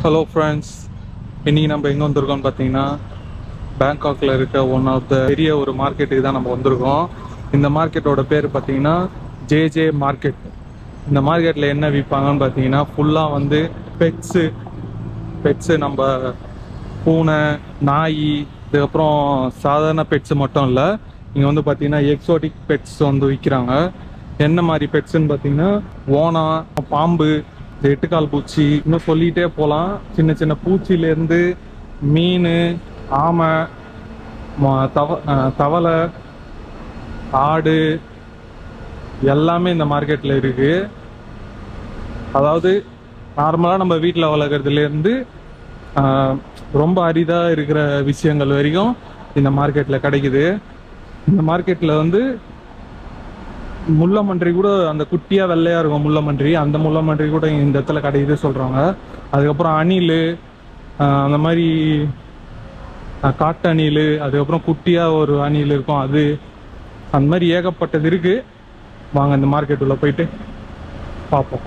Hello friends, இன்றைக்கி நம்ம எங்கே வந்திருக்கோம்னு பார்த்தீங்கன்னா பேங்காக்கில் இருக்க ஒன் ஆஃப் த பெரிய ஒரு மார்க்கெட்டுக்கு தான் நம்ம வந்திருக்கோம். இந்த மார்க்கெட்டோட பேர் பார்த்தீங்கன்னா ஜேஜே மார்க்கெட். இந்த மார்க்கெட்டில் என்ன விற்பாங்கன்னு பார்த்தீங்கன்னா ஃபுல்லாக வந்து பெட்ஸு நம்ம பூனை, நாய், இதுக்கப்புறம் சாதாரண பெட்ஸு மட்டும் இல்லை, இங்கே வந்து பார்த்தீங்கன்னா எக்ஸோட்டிக் பெட்ஸ் வந்து விற்கிறாங்க. என்ன மாதிரி பெட்ஸுன்னு பார்த்தீங்கன்னா ஓனா, பாம்பு, இந்த 8 கால் பூச்சி, இன்னும் சொல்லிகிட்டே போகலாம். சின்ன சின்ன பூச்சியிலேருந்து மீன், ஆமை, தவளை, ஆடு எல்லாமே இந்த மார்க்கெட்டில் இருக்குது. அதாவது நார்மலாக நம்ம வீட்டில் வளர்க்குறதுலேருந்து ரொம்ப அரிதாக இருக்கிற விஷயங்கள் வரைக்கும் இந்த மார்க்கெட்டில் கிடைக்குது. இந்த மார்க்கெட்டில் வந்து முள்ளமன்றி கூட, அந்த குட்டியாக வெள்ளையாக இருக்கும் முள்ளமன்றி, அந்த முள்ளமன்றி கூட இந்த இடத்துல கிடைக்குது சொல்கிறாங்க. அதுக்கப்புறம் அணில், அந்த மாதிரி காட்டு அணில், அதுக்கப்புறம் குட்டியாக ஒரு அணில் இருக்கும், அது அந்த மாதிரி ஏகப்பட்டது இருக்குது. வாங்க இந்த மார்க்கெட் உள்ள போயிட்டு பார்ப்போம்.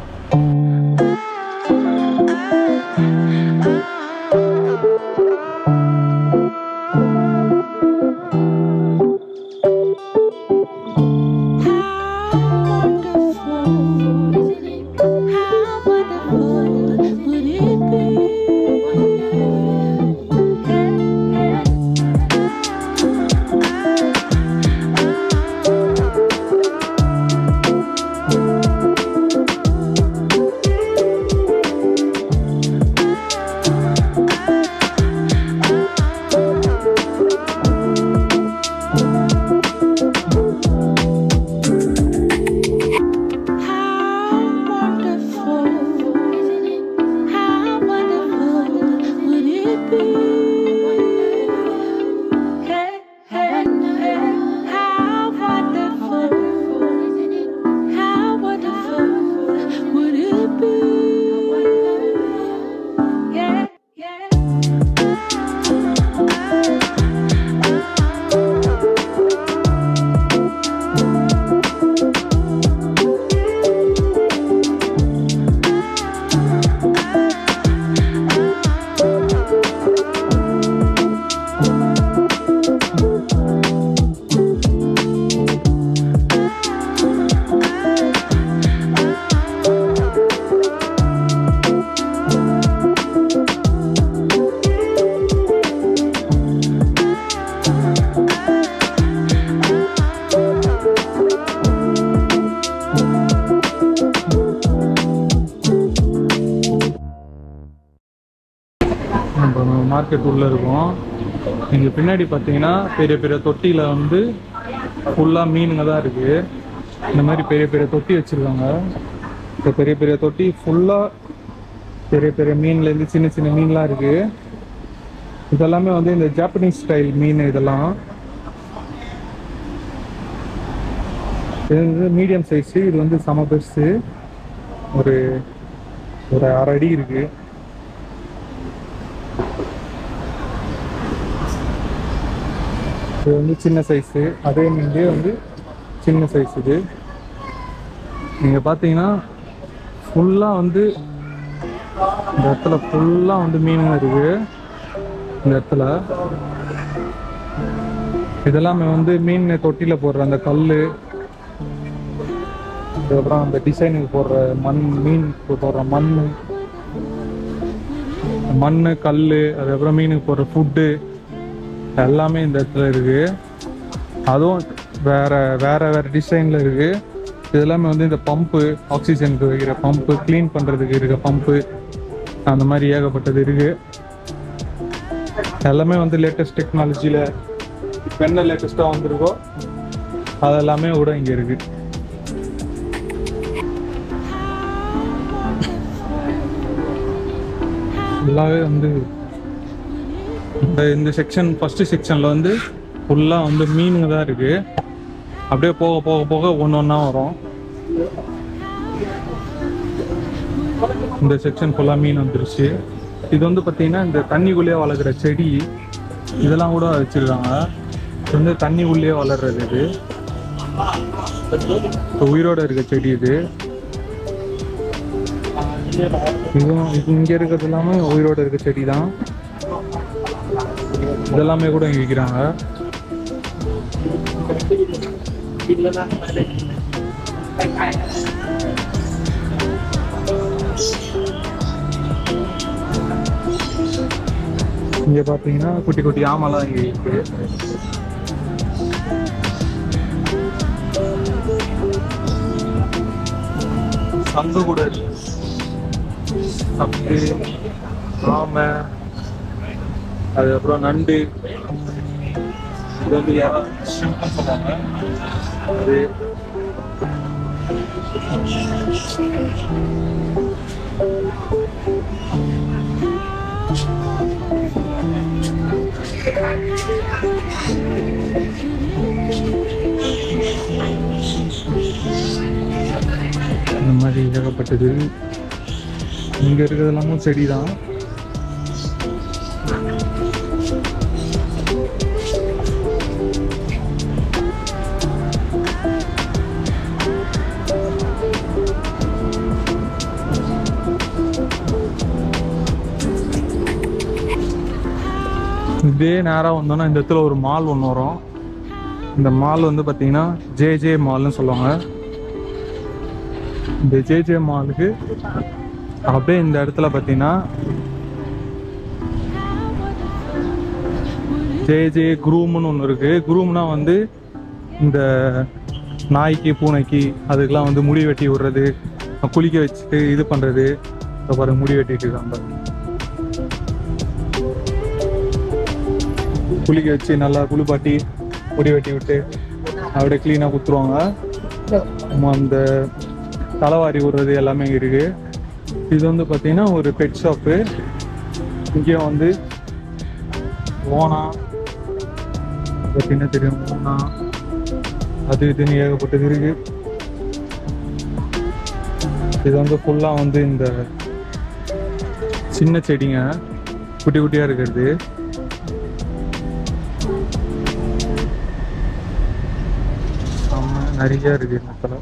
மார்க்கெட் உள்ளே இருக்கும். இங்கே பின்னாடி பார்த்தீங்கன்னா பெரிய பெரிய தொட்டியில் வந்து ஃபுல்லாக மீனுங்க தான் இருக்குது. இந்த மாதிரி பெரிய பெரிய தொட்டி வச்சுருக்காங்க. இந்த பெரிய பெரிய தொட்டி ஃபுல்லாக பெரிய பெரிய மீன்லேருந்து சின்ன சின்ன மீன்லாம் இருக்குது. இதெல்லாமே வந்து இந்த ஜாப்பனீஸ் ஸ்டைல் மீன். இதெல்லாம் இது வந்து மீடியம் சைஸு. இது வந்து செம பெருசு, ஒரு 1/2 அடி இருக்குது. இது வந்து சின்ன சைஸு, அதே மீன்லேயே வந்து சின்ன சைஸ். இது நீங்கள் பார்த்தீங்கன்னா ஃபுல்லாக வந்து இந்த இடத்துல ஃபுல்லாக வந்து மீனுங்க இருக்குது. இந்த இடத்துல இதெல்லாமே வந்து மீன் தொட்டியில் போடுற அந்த கல், அதுக்கப்புறம் அந்த டிசைனுக்கு போடுற மீன் போடுற மண், கல், அதுக்கப்புறம் மீனுக்கு போடுற ஃபுட்டு எல்லாமே இந்த இடத்துல இருக்குது. அதுவும் வேற டிசைனில் இருக்குது. இதெல்லாமே வந்து இந்த பம்பு, ஆக்சிஜனுக்கு வைக்கிற பம்பு, க்ளீன் பண்ணுறதுக்கு இருக்க பம்பு, அந்த மாதிரி ஏகப்பட்டது இருக்குது. எல்லாமே வந்து லேட்டஸ்ட் டெக்னாலஜியில் இப்போ என்ன லேட்டஸ்ட்டாக வந்திருக்கோ அதெல்லாமே கூட இங்கே இருக்குது. எல்லாமே வந்து இந்த செக்ஷன், ஃபஸ்ட்டு செக்ஷனில் வந்து ஃபுல்லாக வந்து மீனுங்க தான் இருக்குது. அப்படியே போக போக போக ஒன்று வரும். இந்த செக்ஷன் ஃபுல்லாக மீன் வந்துருச்சு. இது வந்து பார்த்தீங்கன்னா இந்த தண்ணிக்குள்ளேயே வளர்க்குற செடி, இதெல்லாம் கூட வச்சுருக்காங்க. இது வந்து தண்ணி உள்ளே வளர்றது. இது உயிரோட இருக்க செடி. இது இதுவும் இது இங்கே இருக்கிறது எல்லாமே உயிரோடு இருக்க செடி தான். இதெல்லாமே கூட இங்கே விற்கிறாங்க. இங்கே பார்த்தீங்கன்னா குட்டி குட்டி ஆமெல்லாம் இங்கே இருக்கு. சங்கு கூட இருக்கு. சங்கு, ஆமை, அதுக்கப்புறம் நண்டு, இது வந்து ஷிம்ப்னு சொல்லுவாங்க. அது இந்த மாதிரி ஏகப்பட்டது. இங்க இருக்கிறது எல்லாமும் செடி தான். இதே நேராக வந்தோன்னா இந்த இடத்துல ஒரு மால் ஒன்று வரும். இந்த மால் வந்து பார்த்தீங்கன்னா ஜே மால்னு சொல்லுவாங்க. இந்த ஜே மாலுக்கு அப்படியே இந்த இடத்துல பார்த்தீங்கன்னா ஜே குரூம்னு ஒன்று இருக்கு. குரூம்னா வந்து இந்த நாய்க்கு பூனைக்கு அதுக்கெல்லாம் வந்து முடி வெட்டி விடுறது, குளிக்க வச்சுட்டு இது பண்ணுறது. இப்போ பாருங்க முடி வெட்டிட்டு இருக்காங்க. குளிக்க வச்சு நல்லா குளிப்பாட்டி முடி வெட்டி விட்டு அப்படியே க்ளீனாக குத்துருவாங்க. அந்த தலைவாரி விடுறது எல்லாமே இருக்கு. இது வந்து பார்த்தீங்கன்னா ஒரு பெட் ஷாப்பு. இங்கேயும் வந்து ஓனா பார்த்தீங்கன்னா தெரியும், ஓனா அது இதுன்னு ஏகப்பட்டது இருக்கு. இது வந்து ஃபுல்லாக வந்து இந்த சின்ன செடிங்க குட்டி குட்டியாக இருக்கிறது. நிறைய இருக்கு இடத்துல.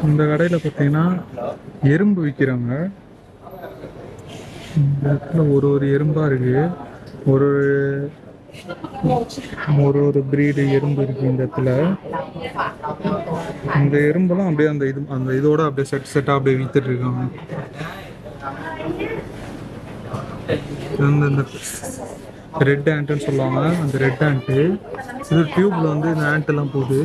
இந்த கடையில் பார்த்தீங்கன்னா எறும்பு விற்கிறாங்க. இந்த இடத்துல ஒரு எறும்பாக இருக்குது. ஒரு ஒரு பிரீடு எறும்பு இருக்குது இந்த இடத்துல. இந்த எறும்பெல்லாம் அப்படியே அந்த இதோட அப்படியே செட்டாக அப்படியே விற்றுட்டு இருக்காங்க. இந்த ரெட் ஆண்ட்டுன்னு சொல்லுவாங்க. அந்த ரெட் ஆண்ட்டு இது டியூப்பில் வந்து இந்த ஆண்ட்டெல்லாம் போகுது.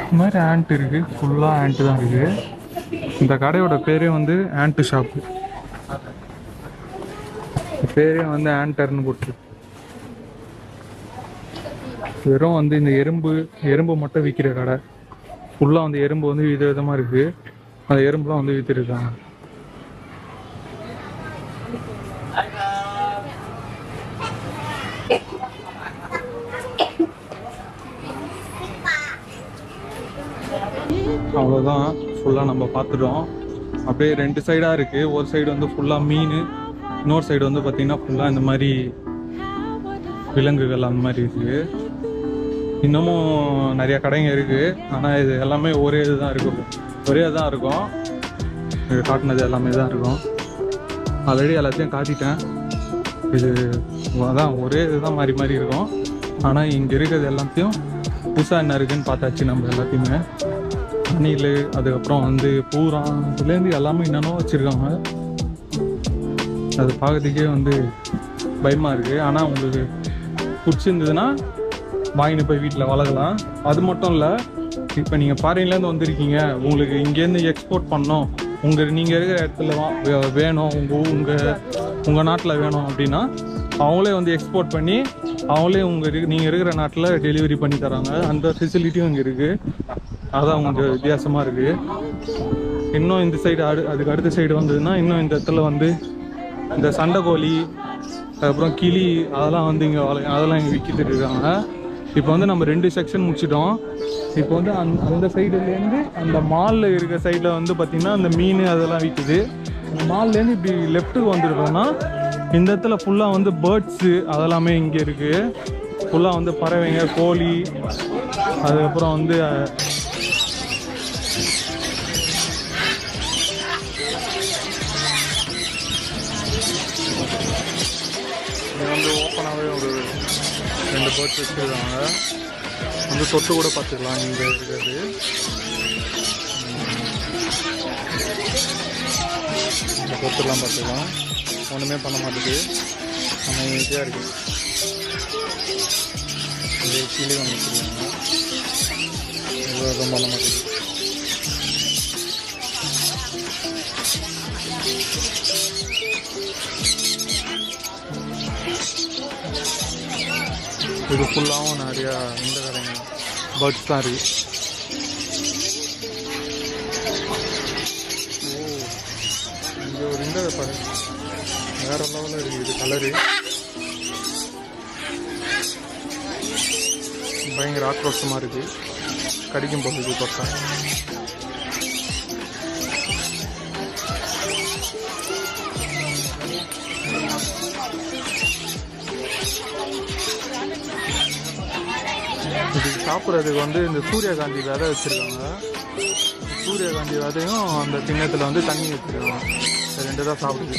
இந்த மாதிரி ஆண்ட் இருக்குது. ஃபுல்லாக ஆண்ட்டு தான் இருக்குது. இந்த கடையோட பேரே வந்து ஆண்ட்டு ஷாப்பு. பேரே வந்து ஆண்டர்னு போட்டுருக்கு. வெறும் வந்து இந்த எறும்பு மட்டும் விற்கிற கடை. ஃபுல்லாக வந்து எறும்பு வந்து விதவிதமாக இருக்குது. அந்த எறும்புலாம் வந்து விற்றுருக்காங்க. அவ்வளோதான், ஃபுல்லாக நம்ம பார்த்துட்டோம். அப்படியே 2 சைடாக இருக்குது. ஒரு சைடு வந்து ஃபுல்லாக மீன், இன்னொரு சைடு வந்து பார்த்திங்கன்னா ஃபுல்லாக இந்த மாதிரி விலங்குகள் அந்த மாதிரி இருக்குது. இன்னமும் நிறைய கடைங்க இருக்குது. ஆனால் இது எல்லாமே ஒரே இதுதான் இருக்கும், இது காட்டினது எல்லாமே தான் இருக்கும். ஆல்ரெடி எல்லாத்தையும் காட்டிட்டேன். இது அதான் ஒரே இதுதான் மாறி மாறி இருக்கும். ஆனால் இங்கே இருக்கிறது எல்லாத்தையும் புதுசாக என்ன இருக்குதுன்னு பார்த்தாச்சு நம்ம எல்லாத்தையுமே. அணில், அதுக்கப்புறம் வந்து பூரா, இதுலேருந்து எல்லாமே என்னென்னோ வச்சுருக்காங்க. அது பார்க்கறதுக்கே வந்து பயமாக இருக்குது. ஆனால் உங்களுக்கு பிடிச்சிருந்ததுன்னா வாங்கிட்டு போய் வீட்டில் வளர்க்கலாம். அது மட்டும் இல்லை, இப்போ நீங்கள் ஃபாரின்லேருந்து வந்திருக்கீங்க, உங்களுக்கு இங்கேருந்து எக்ஸ்போர்ட் பண்ணோம், நீங்கள் இருக்கிற இடத்துல வேணும், உங்கள் நாட்டில் வேணும் அப்படின்னா அவங்களே வந்து எக்ஸ்போர்ட் பண்ணி அவங்களே நீங்கள் இருக்கிற நாட்டில் டெலிவரி பண்ணி தராங்க. அந்த ஃபெசிலிட்டியும் இங்கே இருக்குது. அதான் கொஞ்சம் வித்தியாசமாக இருக்குது. இன்னும் இந்த சைடு அதுக்கு அடுத்த சைடு வந்ததுன்னா இன்னும் இந்த இடத்துல வந்து இந்த சண்டைக்கோழி, அதுக்கப்புறம் கிளி, அதெல்லாம் வந்து அதெல்லாம் இங்கே விற்கிட்டு இருக்காங்க. இப்போ வந்து நம்ம 2 செக்ஷன் முடிச்சிட்டோம். இப்போ வந்து அந்த சைடுலேருந்து அந்த மாலில் இருக்கிற சைடில் வந்து பார்த்திங்கன்னா அந்த மீன் அதெல்லாம் விற்குது. அந்த மால்லேருந்து இப்படி லெஃப்ட்டுக்கு வந்துருக்கோம்னா இந்த இடத்துல ஃபுல்லாக வந்து பேர்ட்ஸு அதெல்லாமே இங்கே இருக்குது. ஃபுல்லாக வந்து பறவைங்க, கோழி, அதுக்கப்புறம் வந்து இது வந்து ஓப்பனாகவே ஒரு 2 பேர்ட்ஸ் வச்சுருக்காங்க. வந்து தொட்டு கூட பார்த்துக்கலாம். இங்கே இருக்கிறது இந்த தொட்டுலாம் பார்த்துக்கலாம். ஒன்றுமே பண்ண மாட்டேங்குது, நம்ம ஈஸியாக இருக்குது. இது கீழே ஒன்று வச்சுருக்காங்க, எதுவும் பண்ண மாட்டேங்குது. இது ஃபுல்லாகவும் நிறையா இந்த கடைங்க பேர்ட்ஸ் தான் இருக்குது. இங்கே ஒரு இந்த பாரு, வேற லெவலில் இருக்குது. இது கலரு பயங்கர ஆக்ரோஷமாக இருக்குது, கடிக்கும் போகுது தொட்டா. இது சாப்பிட்றதுக்கு வந்து இந்த சூரியகாந்தி விதை வச்சுருக்காங்க. சூரியகாந்தி விதையும் அந்த கிண்ணத்தில் வந்து தண்ணி வச்சுருக்காங்க. 2 தான் சாப்பிடுது.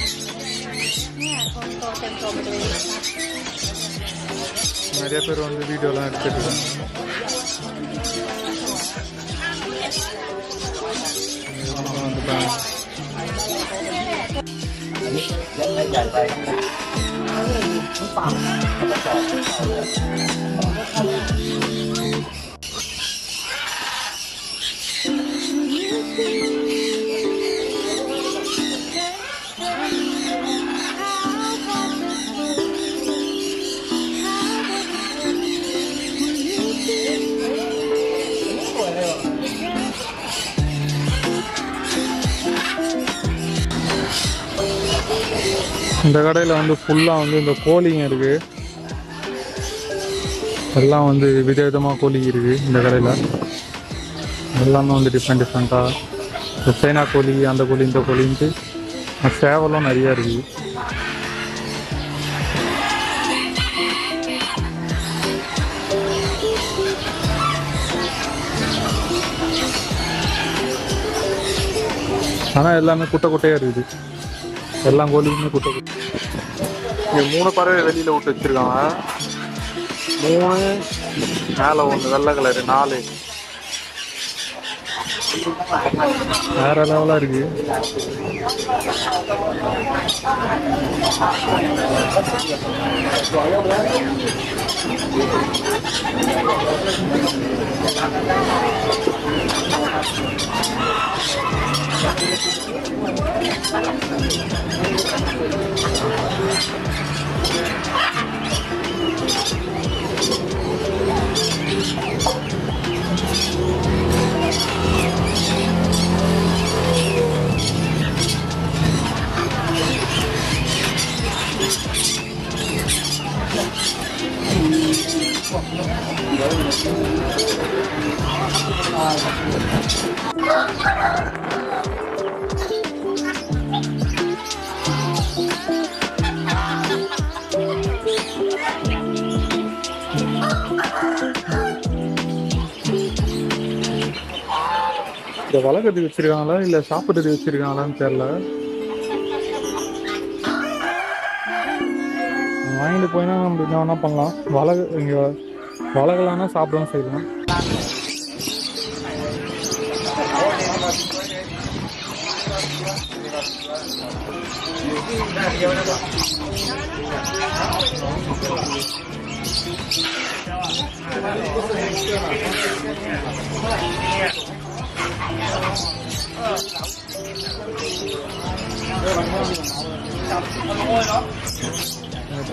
நிறைய பேர் வந்து வீடியோலாம் எடுத்துட்டு இருக்காங்க. இந்த கடையில் வந்து ஃபுல்லாக வந்து இந்த கோழிங்க இருக்குது. எல்லாம் வந்து விதவிதமாக கோழி இருக்குது இந்த கடையில். எல்லாமே வந்து டிஃப்ரெண்ட்டாக சைனா கோழி, அந்த கோழி, இந்த கோழின்ட்டு சேவலும் நிறையா இருக்குது. ஆனால் எல்லாமே குட்டை குட்டையாக இருக்குது. எல்லா கோழியுமே குட்டை குட்டை. இங்கே 3 பறவை வெளியில் விட்டு வச்சுருக்காங்க. 3 மேலே 1 வெள்ளை கலரு, 4 வேற லெவலாக இருக்கு. இந்த வளர்க்கறதுக்கு வச்சிருக்காங்களா இல்லை சாப்பிட்றதுக்கு வச்சிருக்காங்களான்னு தெரியல. வாங்கிட்டு போயினா நம்ம என்ன வேணா பண்ணலாம். இங்கே வளகலான்னா சாப்பிடவும் செய்யலாம்.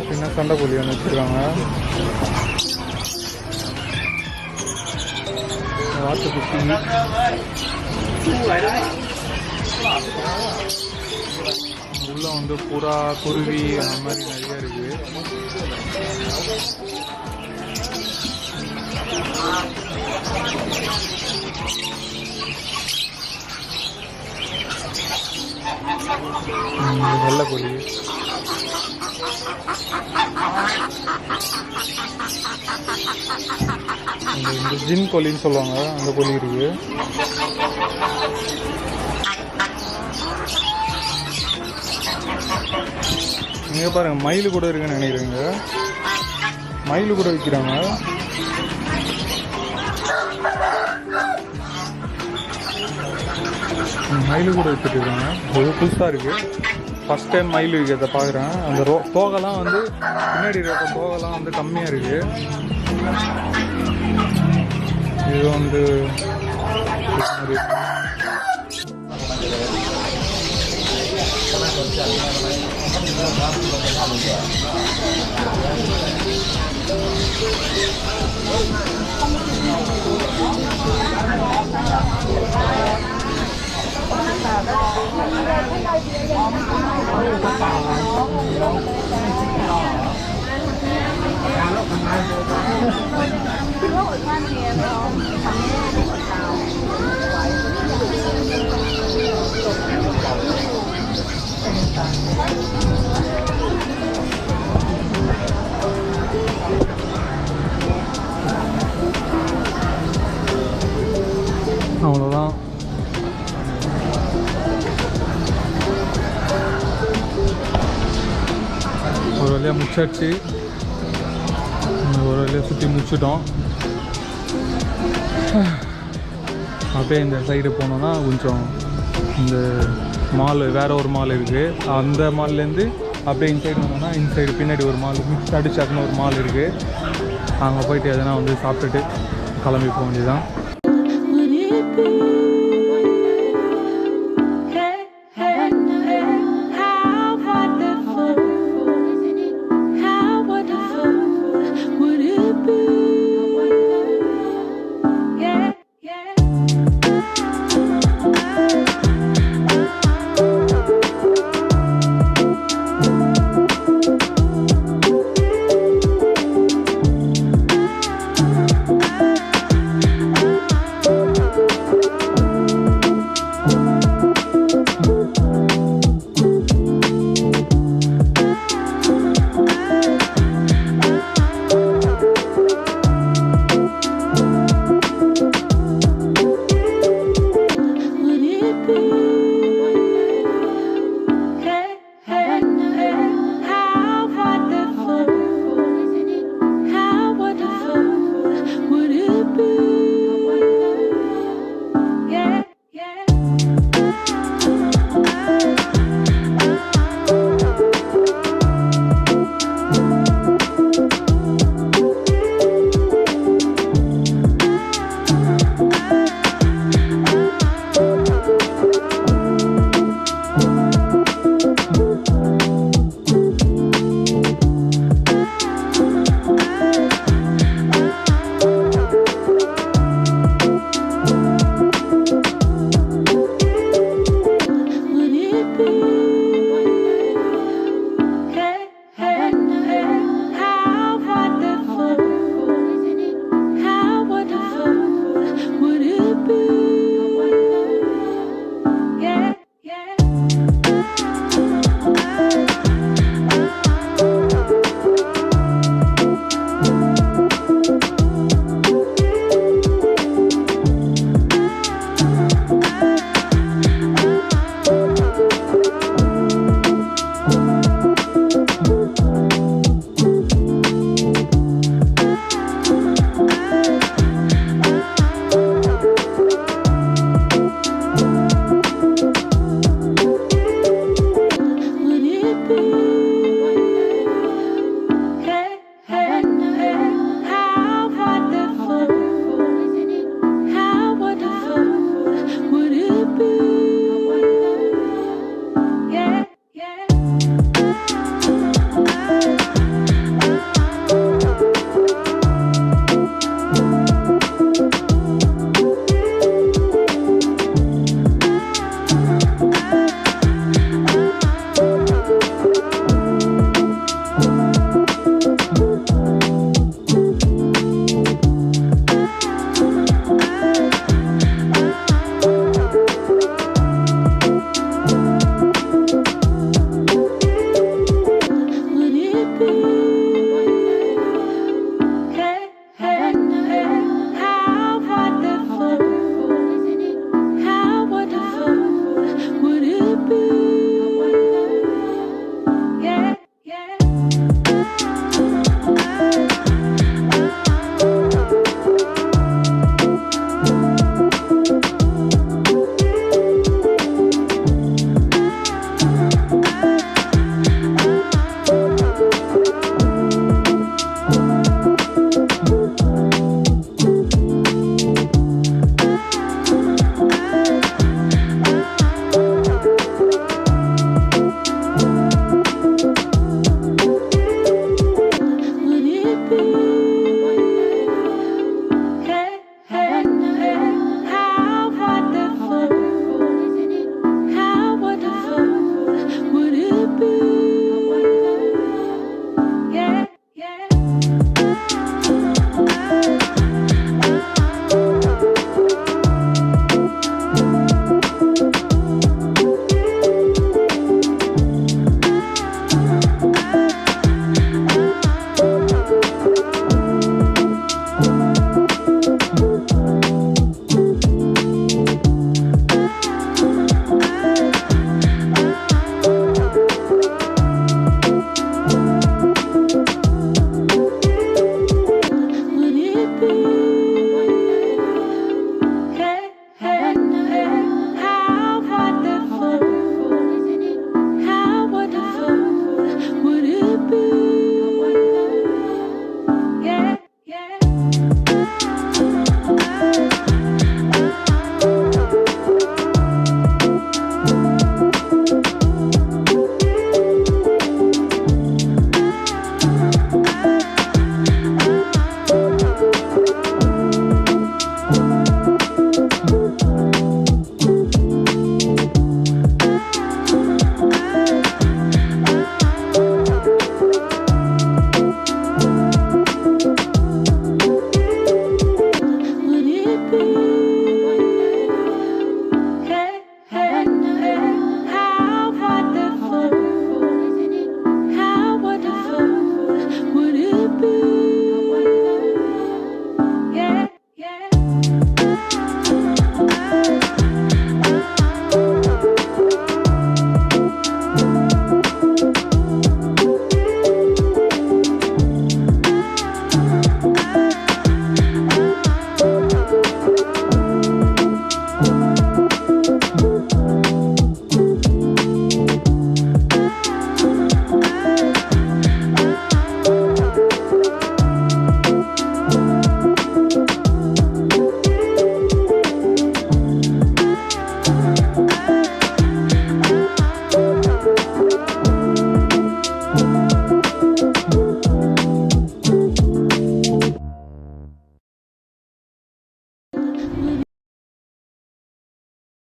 சின்ன சண்டை கோழி ஒன்று வச்சுருக்காங்க. வாத்துக்குட்டி உள்ள வந்து புறா, குருவி அந்த மாதிரி நிறைய இருக்கு. வெள்ளை கோழி, இந்த ஜின் கோழின்னு சொல்லுவாங்க, அந்த கோழி இருக்கு. இங்கே பாருங்க, மயில் கூட இருக்குன்னு நினைக்கிறேங்க. மயில் கூட விற்கிறாங்க. மயில் கூட விற்றுட்டு இருக்காங்க. அது புதுசாக இருக்குது. ஃபஸ்ட் டைம் மயில் இருக்கிறத பார்க்குறேன். அந்த தோகைலாம் வந்து பின்னாடி இருக்க தோகைலாம் வந்து கம்மியாக இருக்குது. இது வந்து அவ்வளோதான். ஒரு வழியாக முடிச்சாச்சு. ஒரு வழியாக சுற்றி முடிச்சிட்டோம். அப்படியே இந்த சைடு போனோன்னா கொஞ்சம் இந்த மால், வேறு ஒரு மால் இருக்குது. அந்த மால்லேருந்து அப்படியே இந்த சைடு வந்தோன்னா இந்த சைடு பின்னாடி ஒரு மால், மிக்ஸ் அடிச்சாக்குன்னு ஒரு மால் இருக்குது. அங்கே போயிட்டு எதனா வந்து சாப்பிட்டுட்டு கிளம்பி போக வேண்டியதுதான்.